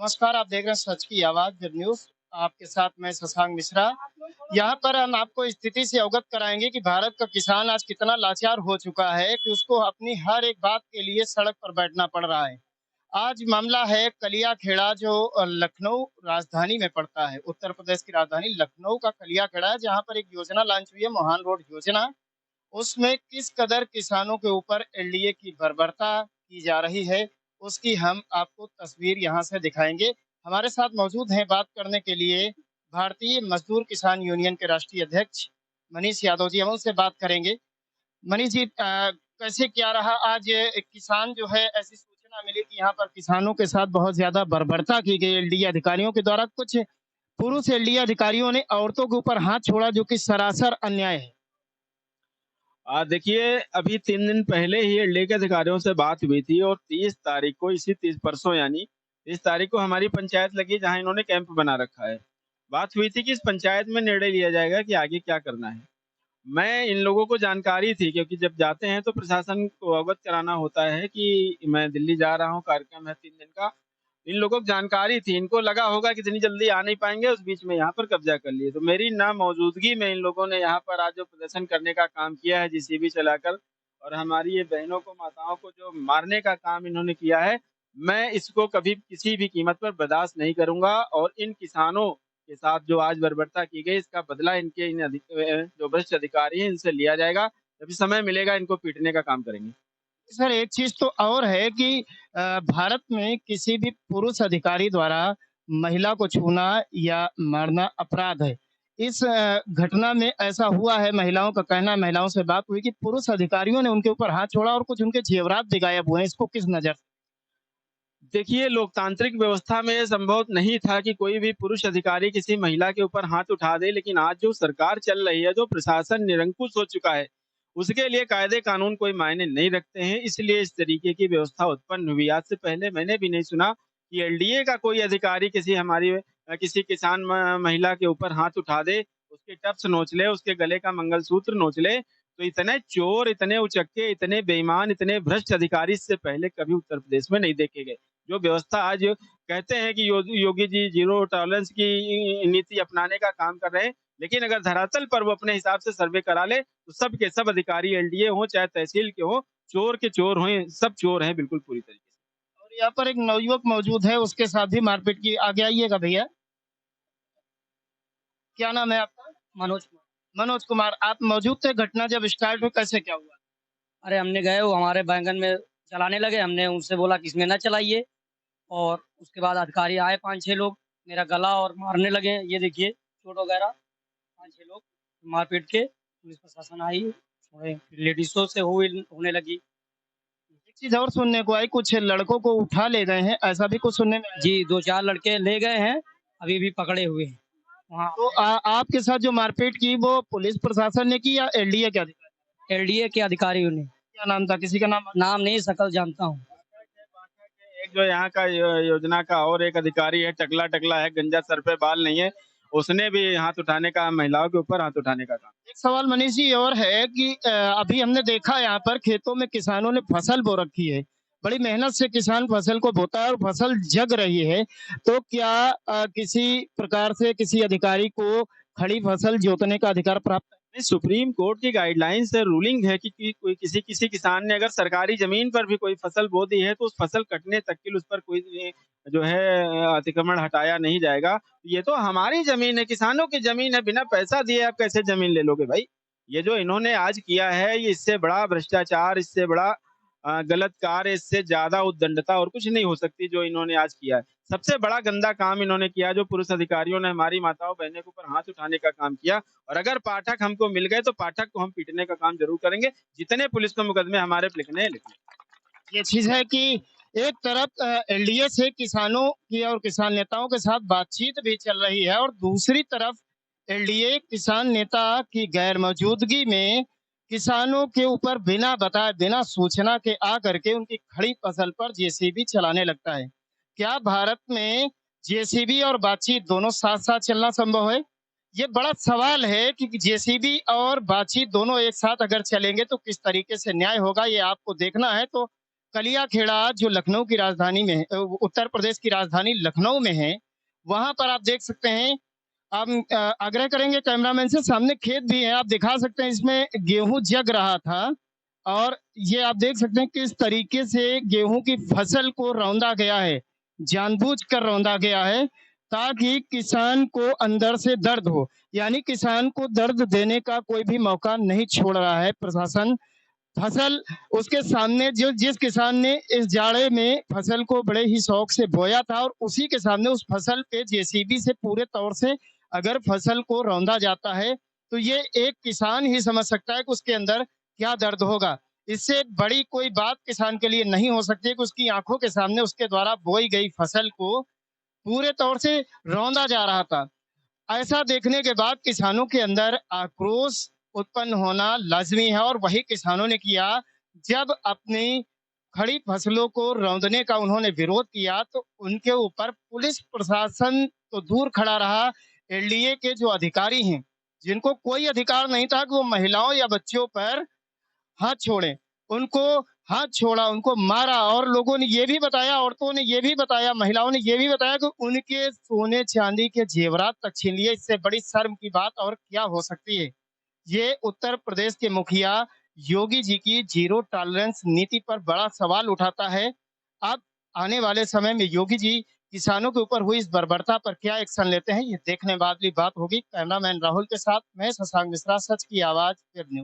नमस्कार, आप देख रहे हैं सच की आवाज़ वेब न्यूज़। आपके साथ मैं शशांक मिश्रा। यहाँ पर हम आपको स्थिति से अवगत कराएँगे कि भारत का किसान आज कितना लाचार हो चुका है कि उसको अपनी हर एक बात के लिए सड़क पर बैठना पड़ रहा है। आज मामला है कलिया खेड़ा जो लखनऊ राजधानी में पड़ता है। उत्तर प्रदेश की राजधानी लखनऊ का कलिया खेड़ा है जहाँ पर एक योजना लॉन्च हुई है मुहान रोड योजना। उसमें किस कदर किसानों के ऊपर एनडीए की बर्बरता की जा रही है, उसकी हम आपको तस्वीर यहाँ से दिखाएँगे। हमारे साथ मौजूद हैं बात करने के लिए भारतीय मज़दूर किसान यूनियन के राष्ट्रीय अध्यक्ष मनीष यादव जी, हम उनसे बात करेंगे। मनीष जी कैसे क्या रहा आज एक किसान जो है ऐसी सूचना मिली कि यहाँ पर किसानों के साथ बहुत ज़्यादा बर्बरता की गई एलडीए अधिकारियों के द्वारा। कुछ पुरुष एलडीए अधिकारियों ने औरतों के ऊपर हाथ छोड़ा जो कि सरासर अन्याय है। देखिए, अभी 3 दिन पहले ही एनडीए के अधिकारियों से बात हुई थी और 30 तारीख को इसी 30 परसों यानी 30 तारीख को हमारी पंचायत लगी जहाँ इन्होंने कैंप बना रखा है। बात हुई थी कि इस पंचायत में निर्णय लिया जाएगा कि आगे क्या करना है। मैं इन लोगों को जानकारी थी क्योंकि जब जाते हैं तो प्रशासन को अवगत कराना होता है कि मैं दिल्ली जा रहा हूँ, कार्यक्रम है 3 दिन का। इन लोगों को जानकारी थी, इनको लगा होगा कि इतनी जल्दी आ नहीं पाएँगे, उस बीच में यहाँ पर कब्ज़ा कर लिए। तो मेरी ना मौजूदगी में इन लोगों ने यहाँ पर आज जो प्रदर्शन करने का काम किया है जेसीबी चलाकर और हमारी ये बहनों को, माताओं को जो मारने का काम इन्होंने किया है, मैं इसको कभी किसी भी कीमत पर बर्दाश्त नहीं करूँगा और इन किसानों के साथ जो आज बर्बरता की गई, इसका बदला इनके जो भ्रष्ट अधिकारी हैं, इनसे लिया जाएगा। जब भी समय मिलेगा इनको पीटने का काम करेंगे। सर एक चीज़ तो और है कि भारत में किसी भी पुरुष अधिकारी द्वारा महिला को छूना या मारना अपराध है। इस घटना में ऐसा हुआ है, महिलाओं का कहना है, महिलाओं से बात हुई कि पुरुष अधिकारियों ने उनके ऊपर हाथ छोड़ा और कुछ उनके जेवरात भी गायब हुए हैं। इसको किस नज़र से? देखिए, लोकतांत्रिक व्यवस्था में ये संभव नहीं था कि कोई भी पुरुष अधिकारी किसी महिला के ऊपर हाथ उठा दे, लेकिन आज जो सरकार चल रही है, जो प्रशासन निरंकुश हो चुका है, उसके लिए कायदे कानून कोई मायने नहीं रखते हैं, इसलिए इस तरीके की व्यवस्था उत्पन्न हुई। आज से पहले मैंने भी नहीं सुना कि एलडीए का कोई अधिकारी किसी हमारी किसी किसान महिला के ऊपर हाथ उठा दे, उसके टप्स नोच ले, उसके गले का मंगलसूत्र नोच ले। तो इतने चोर, इतने उचक्के, इतने बेईमान, इतने भ्रष्ट अधिकारी इससे पहले कभी उत्तर प्रदेश में नहीं देखे गए। जो व्यवस्था आज कहते हैं कि योगी जी ज़ीरो टॉलरेंस की नीति अपनाने का काम कर रहे हैं, लेकिन अगर धरातल पर वो अपने हिसाब से सर्वे करा ले, तो सब के सब अधिकारी एलडीए हों, चाहे तहसील के हों, चोर के चोर हों, सब चोर हैं बिल्कुल पूरी तरीके से। और यहाँ पर एक नवयुवक मौजूद है, उसके साथ भी मारपीट की आगे आइएगा भैया। क्या नाम है आपका? मनोज कुमार। मनोज कुमार, आप मौजूद थे घटना जब स्टार्ट हुई, कैसे क्या हुआ? अरे हमने गए, वो हमारे बैंगन में चलाने लगे, हमने उनसे बोला कि इसमें ना चलाइए और उसके बाद अधिकारी आए 5-6 लोग, मेरा गला और मारने लगे। ये देखिए चोट वगैरह, 5-6 लोग मार-पीट के पुलिस प्रशासन आई, छोड़े। फिर लेडीज़ों से होने लगी। एक चीज़ और सुनने को आई, कुछ लड़कों को उठा ले गए हैं, ऐसा भी कुछ सुनने में आया? जी, 2-4 लड़के ले गए हैं, अभी भी पकड़े हुए हैं। वहाँ तो आपके साथ जो मारपीट की वो पुलिस प्रशासन ने की या एलडीए के अधिकारी? एलडीए के अधिकारियों ने। क्या नाम था? किसी का नाम? नाम नहीं, शकल जानता हूँ। एक जो यहाँ का योजना का और एक अधिकारी है, टकला है, गंजा सर पे बाल नहीं है, उसने भी हाथ उठाने का, महिलाओं के ऊपर हाथ उठाने का काम। एक सवाल मनीष जी और है कि अभी हमने देखा यहाँ पर खेतों में किसानों ने फसल बो रखी है। बड़ी मेहनत से किसान फसल को बोता है और फसल जग रही है। तो क्या किसी प्रकार से किसी अधिकारी को खड़ी फसल जोतने का अधिकार प्राप्त है? नहीं, सुप्रीम कोर्ट की गाइडलाइंस है, रूलिंग है कि कोई किसी किसान ने अगर सरकारी ज़मीन पर भी कोई फसल बो दी है, तो उस फसल कटने तक के लिए उस पर कोई जो है अतिक्रमण हटाया नहीं जाएगा। ये तो हमारी ज़मीन है, किसानों की ज़मीन है, बिना पैसा दिए आप कैसे ज़मीन ले लोगे भाई? ये जो इन्होंने आज किया है, ये इससे बड़ा भ्रष्टाचार, इससे बड़ा गलत कार्य, इससे ज़्यादा उद्दंडता और कुछ नहीं हो सकती जो इन्होंने आज किया है। सबसे बड़ा गंदा काम इन्होंने किया, जो पुरुष अधिकारियों ने हमारी माताओं बहनों के ऊपर हाथ उठाने का काम किया। और अगर पाठक हमको मिल गए तो पाठक को हम पीटने का काम जरूर करेंगे। जितने पुलिस को मुकदमे हमारे पे लिखने हैं लिख लें। ये चीज़ है कि एक तरफ एलडीए से किसानों की और किसान नेताओं के साथ बातचीत भी चल रही है और दूसरी तरफ एलडीए किसान नेता की गैर मौजूदगी में किसानों के ऊपर बिना बताए, बिना सूचना के आकर के उनकी खड़ी फसल पर जेसीबी चलाने लगता है। क्या भारत में जेसीबी और बातचीत दोनों साथ-साथ चलना संभव है? ये बड़ा सवाल है कि जेसीबी और बातचीत दोनों एक साथ अगर चलेंगे तो किस तरीके से न्याय होगा, ये आपको देखना है। तो कलियाखेड़ा जो लखनऊ की राजधानी में है, उत्तर प्रदेश की राजधानी लखनऊ में है, वहाँ पर आप देख सकते हैं। आप आग्रह करेंगे कैमरामैन से, सामने खेत भी है, आप दिखा सकते हैं, इसमें गेहूँ जग रहा था और ये आप देख सकते हैं किस तरीके से गेहूँ की फसल को रौंदा गया है, जानबूझकर रौंदा गया है ताकि किसान को अंदर से दर्द हो। यानी किसान को दर्द देने का कोई भी मौका नहीं छोड़ रहा है प्रशासन। फसल उसके सामने जो जिस किसान ने इस जाड़े में फसल को बड़े ही शौक से बोया था और उसी के सामने उस फसल पे जेसीबी से पूरे तौर से अगर फसल को रौंदा जाता है, तो ये एक किसान ही समझ सकता है कि उसके अंदर क्या दर्द होगा। इससे बड़ी कोई बात किसान के लिए नहीं हो सकती कि उसकी आंखों के सामने उसके द्वारा बोई गई फसल को पूरे तौर से रौंदा जा रहा था। ऐसा देखने के बाद किसानों के अंदर आक्रोश उत्पन्न होना लाजमी है और वही किसानों ने किया। जब अपनी खड़ी फसलों को रौंदने का उन्होंने विरोध किया तो उनके ऊपर पुलिस प्रशासन तो दूर खड़ा रहा, एलडीए के जो अधिकारी हैं, जिनको कोई अधिकार नहीं था कि वो महिलाओं या बच्चों पर हाथ छोड़े, उनको हाथ छोड़ा, उनको मारा और लोगों ने ये भी बताया, औरतों ने ये भी बताया, महिलाओं ने ये भी बताया कि उनके सोने चांदी के जेवरात तक छीन लिए। इससे बड़ी शर्म की बात और क्या हो सकती है। ये उत्तर प्रदेश के मुखिया योगी जी की जीरो टॉलरेंस नीति पर बड़ा सवाल उठाता है। अब आने वाले समय में योगी जी किसानों के ऊपर हुई इस बर्बरता पर क्या एक्शन लेते हैं, ये देखने वाली बात होगी। कैमरामैन राहुल के साथ मैं शशांक मिश्रा, सच की आवाज, फिर न्यूज।